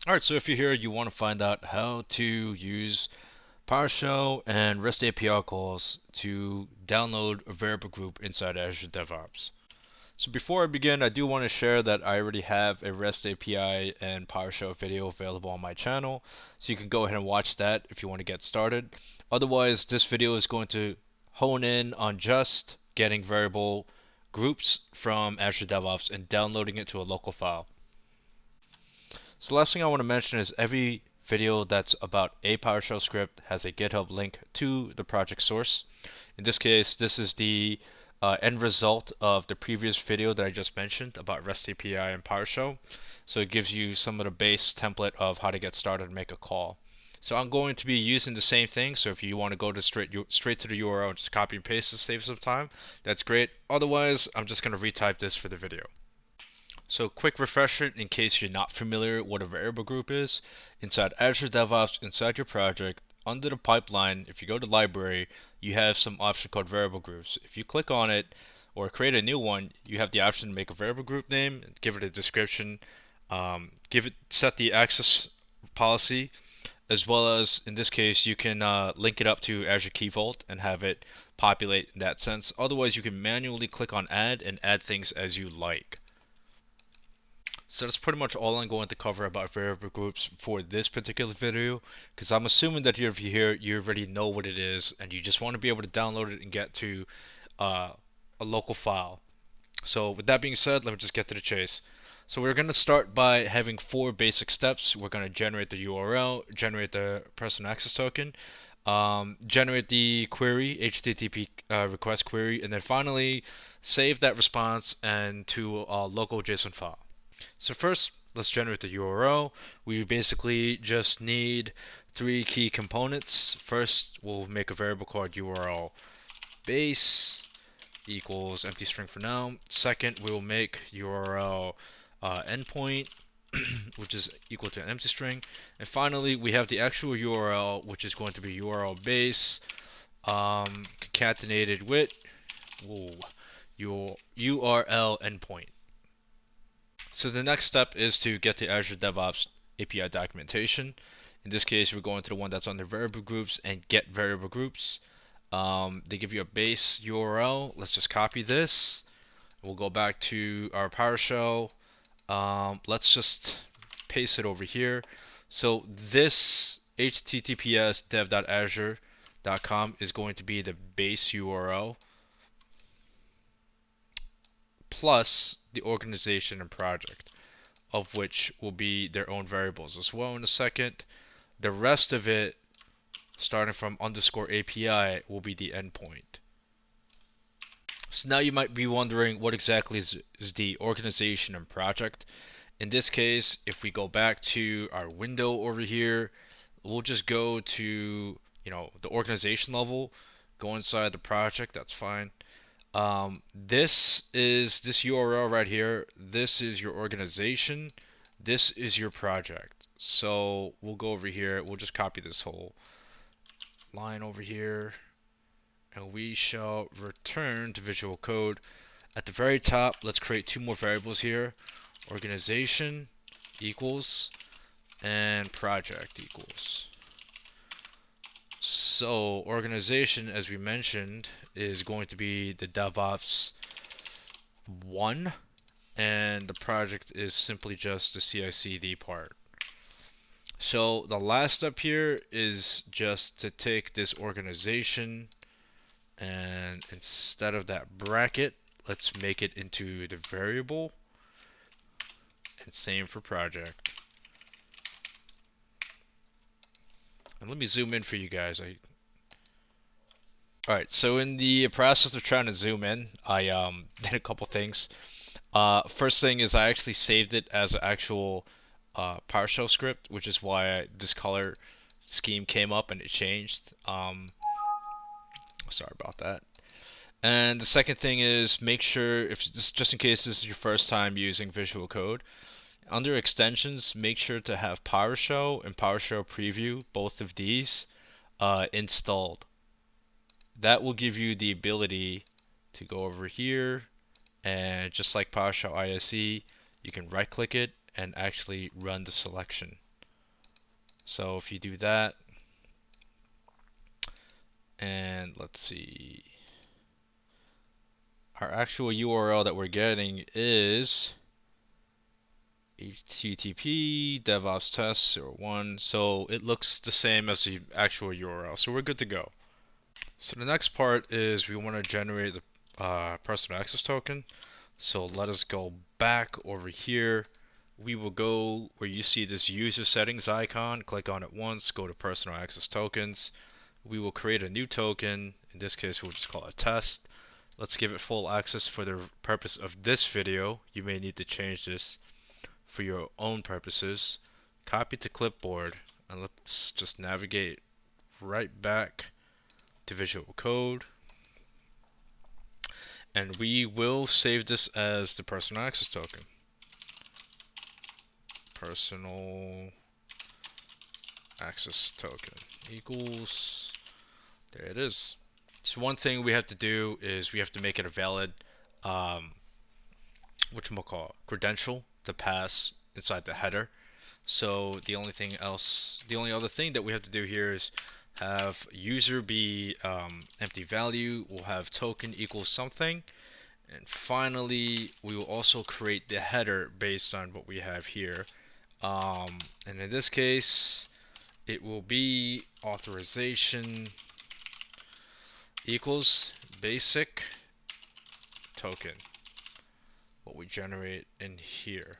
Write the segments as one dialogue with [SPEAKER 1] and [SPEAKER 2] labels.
[SPEAKER 1] Alright, so if you're here, you want to find out how to use PowerShell and REST API calls to download a variable group inside Azure DevOps. So before I begin, I do want to share that I already have a REST API and PowerShell video available on my channel, so you can go ahead and watch that if you want to get started. Otherwise, this video is going to hone in on just getting variable groups from Azure DevOps and downloading it to a local file. So the last thing I want to mention is every video that's about a PowerShell script has a GitHub link to the project source. In this case, this is the end result of the previous video that I just mentioned about REST API and PowerShell. So it gives you some of the base template of how to get started and make a call. So I'm going to be using the same thing. So if you want to go to straight to the URL and just copy and paste to save some time, that's great. Otherwise, I'm just going to retype this for the video. So quick refresher in case you're not familiar what a variable group is. Inside Azure DevOps, inside your project, under the pipeline, if you go to library, you have some option called variable groups. If you click on it or create a new one, you have the option to make a variable group name, give it a description, set the access policy, as well as in this case you can link it up to Azure Key Vault and have it populate in that sense. Otherwise, you can manually click on add and add things as you like. So that's pretty much all I'm going to cover about variable groups for this particular video, because I'm assuming that if you're here, you already know what it is, and you just want to be able to download it and get to uh, a local file. So with that being said, let me just get to the chase. So we're going to start by having 4 basic steps. We're going to generate the URL, generate the PersonalAccessToken, generate the query, HTTP request query, and then finally save that response and to a local JSON file. So first, let's generate the URL. We basically just need 3 key components. First, we'll make a variable called URL base equals empty string for now. Second, we will make URL endpoint, which is equal to an empty string. And finally, we have the actual URL, which is going to be URL base concatenated with your URL endpoint. So the next step is to get the Azure DevOps API documentation. In this case, we're going to the one that's under variable groups and get variable groups. They give you a base URL. Let's just copy this. We'll go back to our PowerShell. Let's just paste it over here. So this https dev.azure.com is going to be the base URL plus the organization and project, of which will be their own variables as well in a second. The rest of it, starting from underscore API, will be the endpoint. So now you might be wondering what exactly is the organization and project. In this case, if we go back to our window over here, we'll just go to the organization level, go inside the project, that's fine. This URL right here. This is your organization. This is your project. So we'll go over here. We'll just copy this whole line over here, and we shall return to Visual Code. At the very top, let's create 2 more variables here. Organization equals and project equals. So organization, as we mentioned, is going to be the DevOps 1, and the project is simply just the CI/CD part. So the last step here is just to take this organization, and instead of that bracket, let's make it into the variable, and same for project. And let me zoom in for you guys. Alright, so in the process of trying to zoom in, I did a couple things. First thing is I actually saved it as an actual PowerShell script, which is why this color scheme came up and it changed. Sorry about that. And the second thing is make sure, if just in case this is your first time using Visual Code, under extensions, make sure to have PowerShell and PowerShell Preview, both of these, installed. That will give you the ability to go over here, and just like PowerShell ISE, you can right click it and actually run the selection. So if you do that, and let's see, our actual URL that we're getting is http devops test 01. So it looks the same as the actual URL. So we're good to go. So the next part is we want to generate the personal access token. So let us go back over here. We will go where you see this user settings icon, click on it once, go to personal access tokens. We will create a new token. In this case, we'll just call it test. Let's give it full access for the purpose of this video. You may need to change this for your own purposes. Copy to clipboard, and let's just navigate right back to Visual Code. And we will save this as the personal access token. Personal access token equals, there it is. So one thing we have to do is we have to make it a valid credential to pass inside the header. So the only other thing that we have to do here is have user be empty value. We'll have token equals something. And finally, we will also create the header based on what we have here. And in this case, it will be authorization equals basic token, what we generate in here.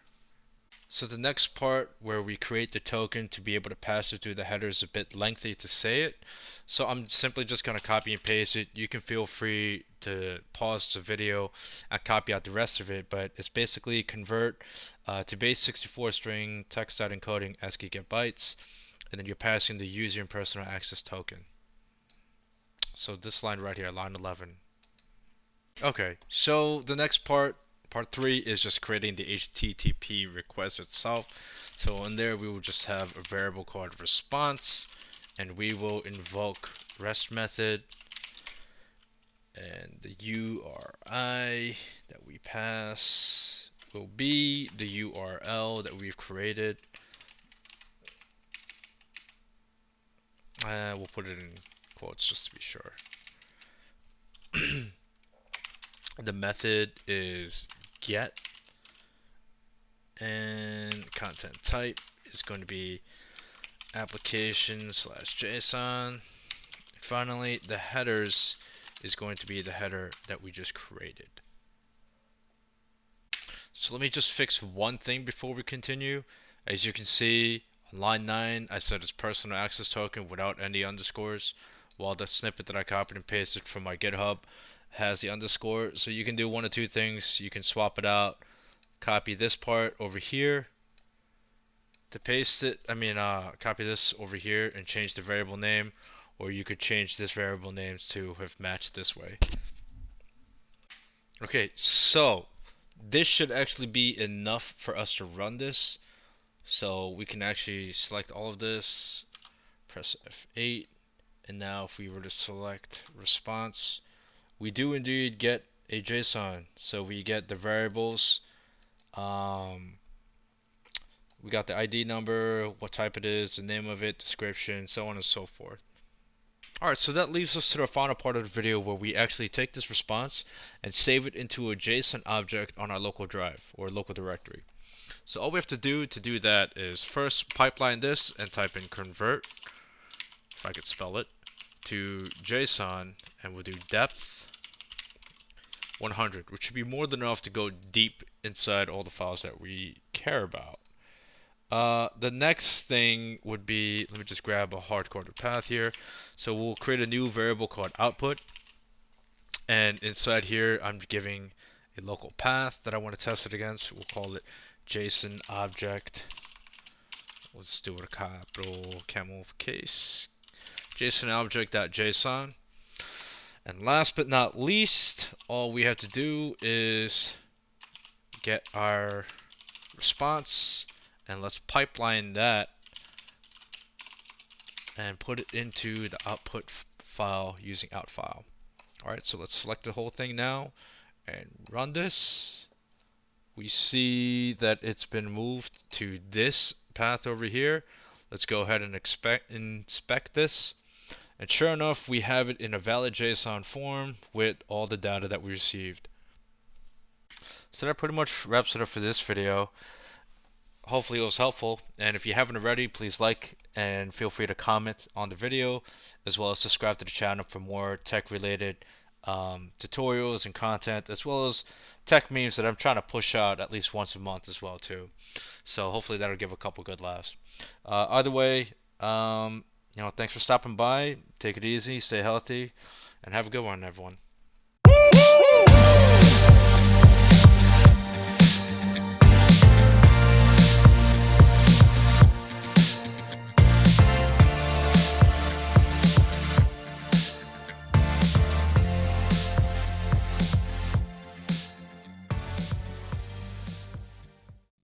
[SPEAKER 1] So the next part where we create the token to be able to pass it through the header is a bit lengthy to say it. So I'm simply just going to copy and paste it. You can feel free to pause the video and copy out the rest of it, but it's basically convert to base 64 string text out encoding ASCII get bytes, and then you're passing the user and personal access token. So this line right here, line 11. Okay, so the next part 3 is just creating the HTTP request itself. So in there we will just have a variable called response, and we will invoke REST method, and the URI that we pass will be the URL that we've created. We'll put it in quotes just to be sure. The method is get, and content type is going to be application/JSON. Finally, the headers is going to be the header that we just created. So let me just fix one thing before we continue. As you can see, on line 9, I said it's personal access token without any underscores, while the snippet that I copied and pasted from my GitHub has the underscore. So you can do one of two things. You can swap it out, copy this part over here to paste it. Copy this over here and change the variable name, or you could change this variable name to have matched this way. Okay, so this should actually be enough for us to run this. So we can actually select all of this, press F8, and now if we were to select response, we do indeed get a JSON. So we get the variables, we got the ID number, what type it is, the name of it, description, so on and so forth. Alright, so that leaves us to the final part of the video where we actually take this response and save it into a JSON object on our local drive or local directory. So all we have to do that is first pipeline this and type in convert, if I could spell it, to JSON, and we'll do depth 100, which should be more than enough to go deep inside all the files that we care about. The next thing would be, let me just grab a hard-coded path here. So we'll create a new variable called output, and inside here I'm giving a local path that I want to test it against. We'll call it JSON object. Let's do it a capital camel case. JSON object.json. And last but not least, all we have to do is get our response, and let's pipeline that and put it into the output file using outfile. Alright, so let's select the whole thing now and run this. We see that it's been moved to this path over here. Let's go ahead and inspect this. And sure enough, we have it in a valid JSON form with all the data that we received. So that pretty much wraps it up for this video. Hopefully it was helpful, and if you haven't already, please like and feel free to comment on the video, as well as subscribe to the channel for more tech related tutorials and content, as well as tech memes that I'm trying to push out at least once a month as well too. So hopefully that'll give a couple good laughs. Either way, thanks for stopping by. Take it easy, stay healthy, and have a good one, everyone.